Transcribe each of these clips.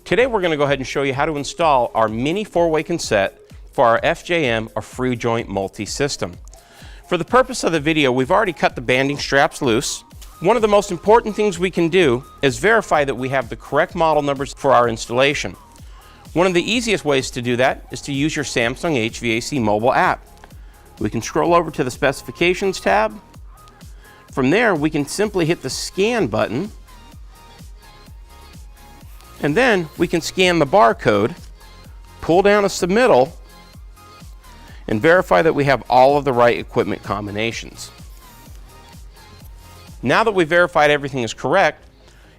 Today we're going to go ahead and show you how to install our mini 4-way cassette for our FJM or free joint multi-system. For the purpose of the video, we've already cut the banding straps loose. One of the most important things we can do is verify that we have the correct model numbers for our installation. One of the easiest ways to do that is to use your Samsung HVAC mobile app. We can scroll over to the specifications tab. From there, we can simply hit the scan button, and then we can scan the barcode, pull down a submittal, and verify that we have all of the right equipment combinations. Now that we've verified everything is correct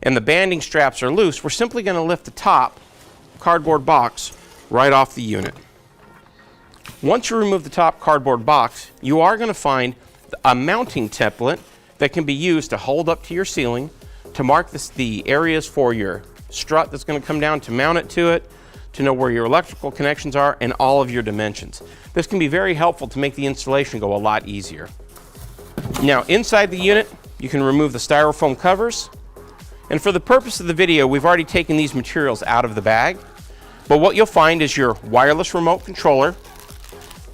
and the banding straps are loose, we're simply going to lift the top cardboard box right off the unit. Once you remove the top cardboard box, you are going to find a mounting template that can be used to hold up to your ceiling, to mark the areas for your strut that's going to come down to mount it to it, to know where your electrical connections are, and all of your dimensions. This can be very helpful to make the installation go a lot easier. Now, inside the unit, you can remove the styrofoam covers. And for the purpose of the video, we've already taken these materials out of the bag. But what you'll find is your wireless remote controller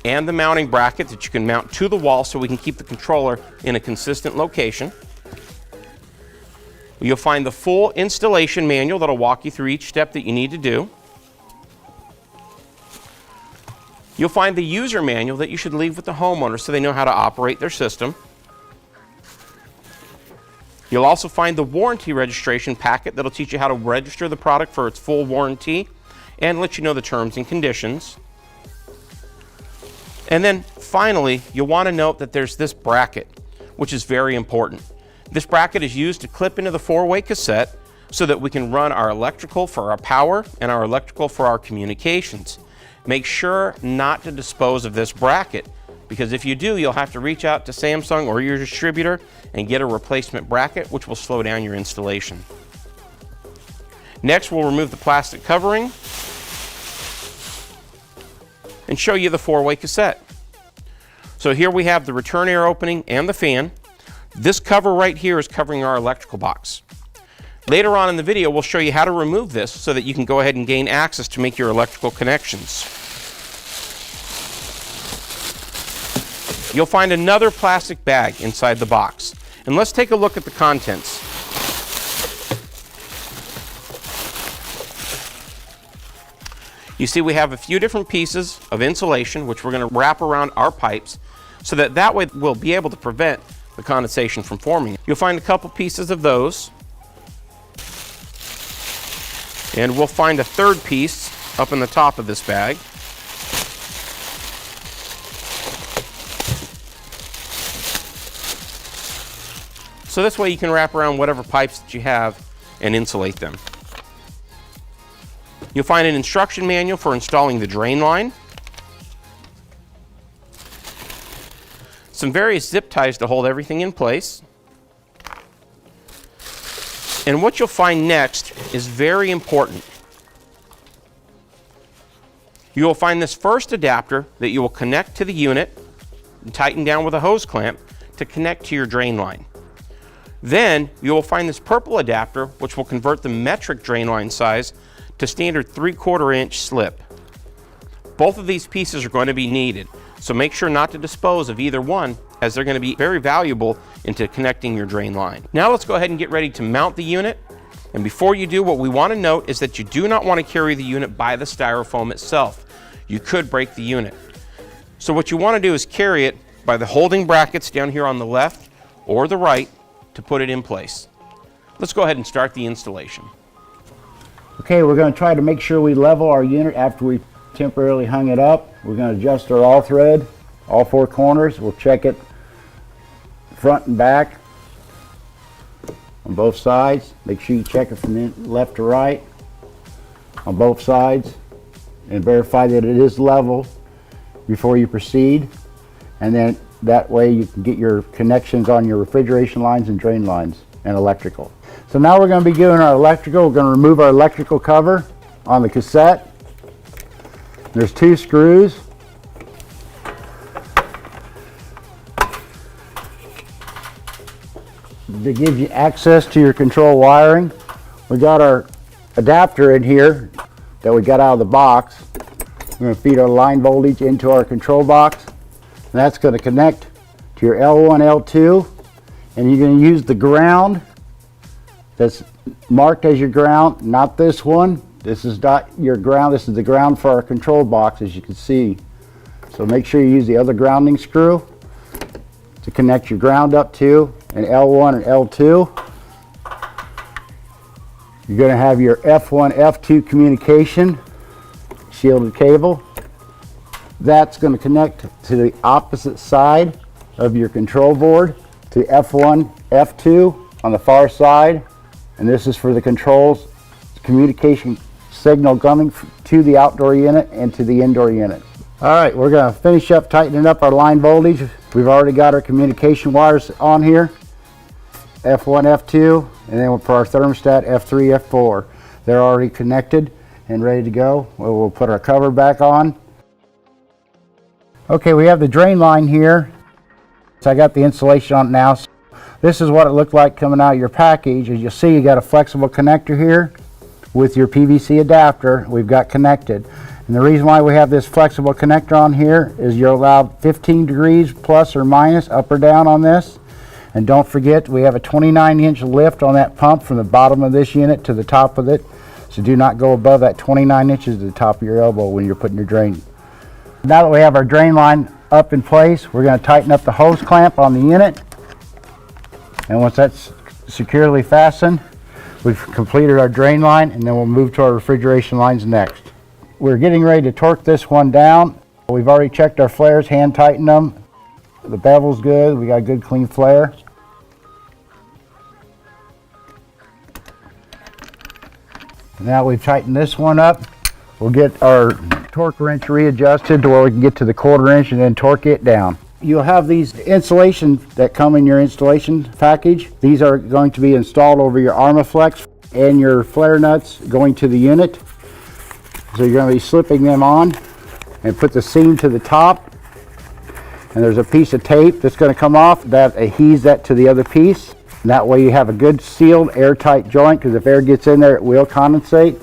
and the mounting bracket that you can mount to the wall so we can keep the controller in a consistent location. You'll find the full installation manual that'll walk you through each step that you need to do. You'll find the user manual that you should leave with the homeowner so they know how to operate their system. You'll also find the warranty registration packet that'll teach you how to register the product for its full warranty and let you know the terms and conditions. And then finally, you'll want to note that there's this bracket, which is very important. This bracket is used to clip into the 4-way cassette so that we can run our electrical for our power and our electrical for our communications. Make sure not to dispose of this bracket, because if you do, you'll have to reach out to Samsung or your distributor and get a replacement bracket, which will slow down your installation. Next, we'll remove the plastic covering and show you the 4-way cassette. So here we have the return air opening and the fan. This cover right here is covering our electrical box. Later on in the video, we'll show you how to remove this so that you can go ahead and gain access to make your electrical connections. You'll find another plastic bag inside the box. And let's take a look at the contents. You see we have a few different pieces of insulation which we're going to wrap around our pipes so that way we'll be able to prevent the condensation from forming. You'll find a couple pieces of those. And we'll find a third piece up in the top of this bag. So this way you can wrap around whatever pipes that you have and insulate them. You'll find an instruction manual for installing the drain line. Some various zip ties to hold everything in place. And what you'll find next is very important. You will find this first adapter that you will connect to the unit and tighten down with a hose clamp to connect to your drain line. Then you will find this purple adapter which will convert the metric drain line size to standard 3/4 inch slip. Both of these pieces are going to be needed, so make sure not to dispose of either one, as they're going to be very valuable into connecting your drain line. Now let's go ahead and get ready to mount the unit. And before you do, what we want to note is that you do not want to carry the unit by the styrofoam itself. You could break the unit. So what you want to do is carry it by the holding brackets down here on the left or the right to put it in place. Let's go ahead and start the installation. Okay, we're going to try to make sure we level our unit after we temporarily hung it up. We're going to adjust our all thread, all 4 corners. We'll check it front and back on both sides. Make sure you check it from the left to right on both sides and verify that it is level before you proceed. And then that way you can get your connections on your refrigeration lines and drain lines and electrical. So now we're going to be doing our electrical. We're going to remove our electrical cover on the cassette. There's 2 screws. To give you access to your control wiring. We got our adapter in here that we got out of the box. We're going to feed our line voltage into our control box, and that's going to connect to your L1, L2, and you're going to use the ground that's marked as your ground, not this one. This is not your ground. This is the ground for our control box, as you can see. So make sure you use the other grounding screw to connect your ground up to an L1 and L2. You're going to have your F1, F2 communication shielded cable. That's going to connect to the opposite side of your control board to F1, F2 on the far side. And this is for the controls, communication signal coming to the outdoor unit and to the indoor unit. All right, we're going to finish up tightening up our line voltage. We've already got our communication wires on here, F1, F2, and then for our thermostat, F3, F4. They're already connected and ready to go. We'll put our cover back on. Okay, we have the drain line here. So I got the insulation on it now. This is what it looked like coming out of your package. As you'll see, you got a flexible connector here with your PVC adapter we've got connected. And the reason why we have this flexible connector on here is you're allowed 15 degrees plus or minus up or down on this. And don't forget, we have a 29-inch lift on that pump from the bottom of this unit to the top of it. So do not go above that 29 inches to the top of your elbow when you're putting your drain. Now that we have our drain line up in place, we're going to tighten up the hose clamp on the unit. And once that's securely fastened, we've completed our drain line, and then we'll move to our refrigeration lines next. We're getting ready to torque this one down. We've already checked our flares, hand tightened them. The bevel's good. We got a good clean flare. Now we've tightened this one up. We'll get our torque wrench readjusted to where we can get to the 1/4 inch and then torque it down. You'll have these insulation that come in your installation package. These are going to be installed over your Armaflex and your flare nuts going to the unit. So you're going to be slipping them on and put the seam to the top. And there's a piece of tape that's going to come off that adheres that to the other piece. And that way you have a good sealed airtight joint, because if air gets in there it will condensate.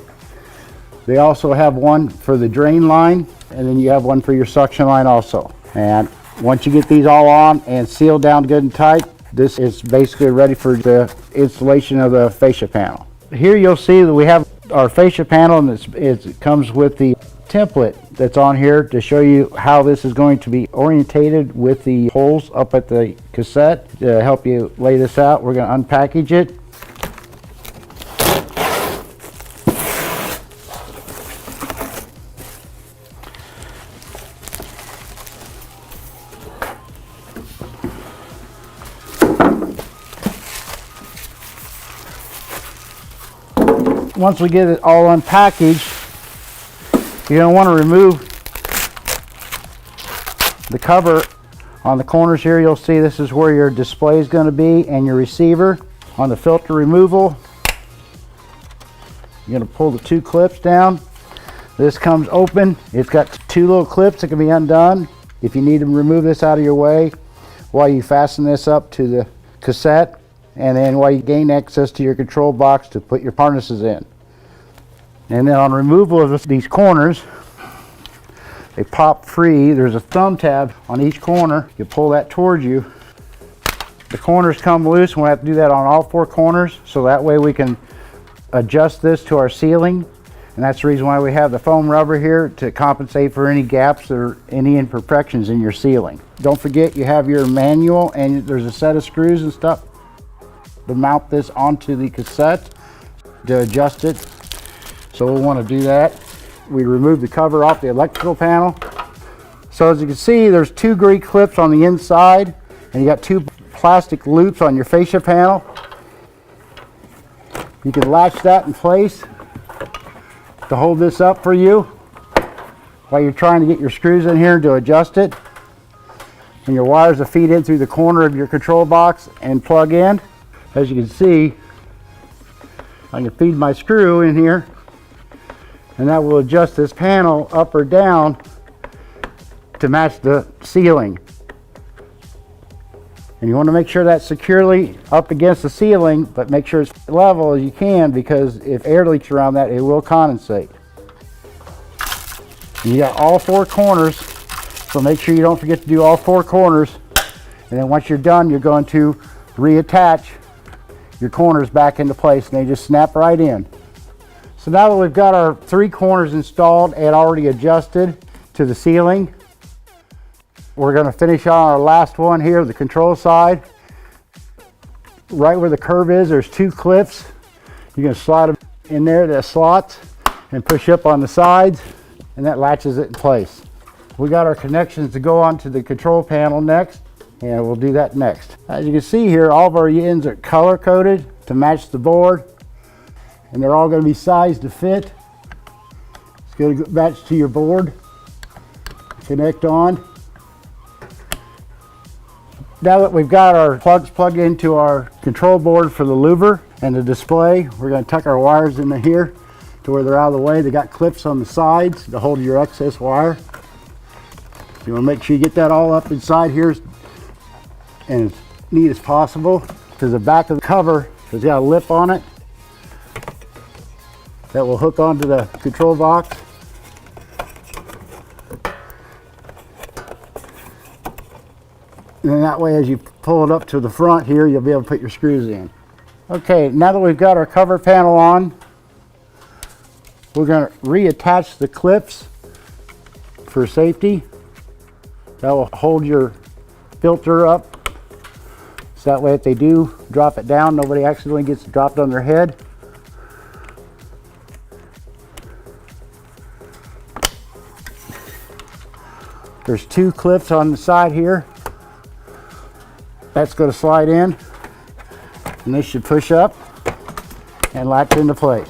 They also have one for the drain line, and then you have one for your suction line also. And once you get these all on and sealed down good and tight, this is basically ready for the installation of the fascia panel. Here you'll see that we have our fascia panel, and it comes with the template that's on here to show you how this is going to be orientated with the holes up at the cassette. To help you lay this out, we're going to unpackage it. Once we get it all unpackaged, you're going to want to remove the cover on the corners here. You'll see this is where your display is going to be and your receiver. On the filter removal, you're going to pull the 2 clips down. This comes open. It's got 2 little clips that can be undone if you need to remove this out of your way while you fasten this up to the cassette, and then while you gain access to your control box to put your harnesses in. And then on removal of these corners, they pop free. There's a thumb tab on each corner. You pull that towards you. The corners come loose, and we have to do that on all 4 corners, so that way we can adjust this to our ceiling. And that's the reason why we have the foam rubber here, to compensate for any gaps or any imperfections in your ceiling. Don't forget, you have your manual, and there's a set of screws and stuff to mount this onto the cassette to adjust it. So we'll want to do that. We remove the cover off the electrical panel. So as you can see, there's 2 Greek clips on the inside, and you got 2 plastic loops on your fascia panel. You can latch that in place to hold this up for you while you're trying to get your screws in here to adjust it. And your wires will feed in through the corner of your control box and plug in. As you can see, I can feed my screw in here, and that will adjust this panel up or down to match the ceiling. And you want to make sure that's securely up against the ceiling, but make sure it's level as you can, because if air leaks around that, it will condensate. And you got all 4 corners, so make sure you don't forget to do all 4 corners. And then once you're done, you're going to reattach your corners back into place, and they just snap right in. So now that we've got our 3 corners installed and already adjusted to the ceiling, we're going to finish on our last one here, the control side. Right where the curve is, there's 2 clips. You're going to slide them in there, the slots, and push up on the sides, and that latches it in place. We got our connections to go onto the control panel next, and we'll do that next. As you can see here, all of our ends are color coded to match the board, and they're all going to be sized to fit. It's going to match to your board. Connect on. Now that we've got our plugs plugged into our control board for the louver and the display, we're going to tuck our wires into here to where they're out of the way. They got clips on the sides to hold your excess wire. So you want to make sure you get that all up inside here and as neat as possible. To the back of the cover, there's got a lip on it that will hook onto the control box. And then that way, as you pull it up to the front here, you'll be able to put your screws in. Okay, now that we've got our cover panel on, we're going to reattach the clips for safety. That will hold your filter up, so that way if they do drop it down, nobody accidentally gets dropped on their head. There's 2 clips on the side here. That's going to slide in, and this should push up and latch into place.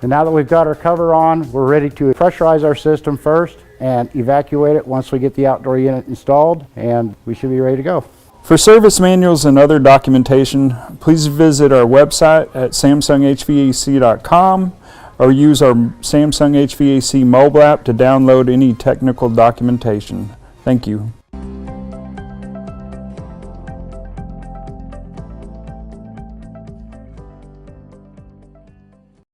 And now that we've got our cover on, we're ready to pressurize our system first and evacuate it once we get the outdoor unit installed, and we should be ready to go. For service manuals and other documentation, please visit our website at samsunghvac.com or use our Samsung HVAC mobile app to download any technical documentation. Thank you.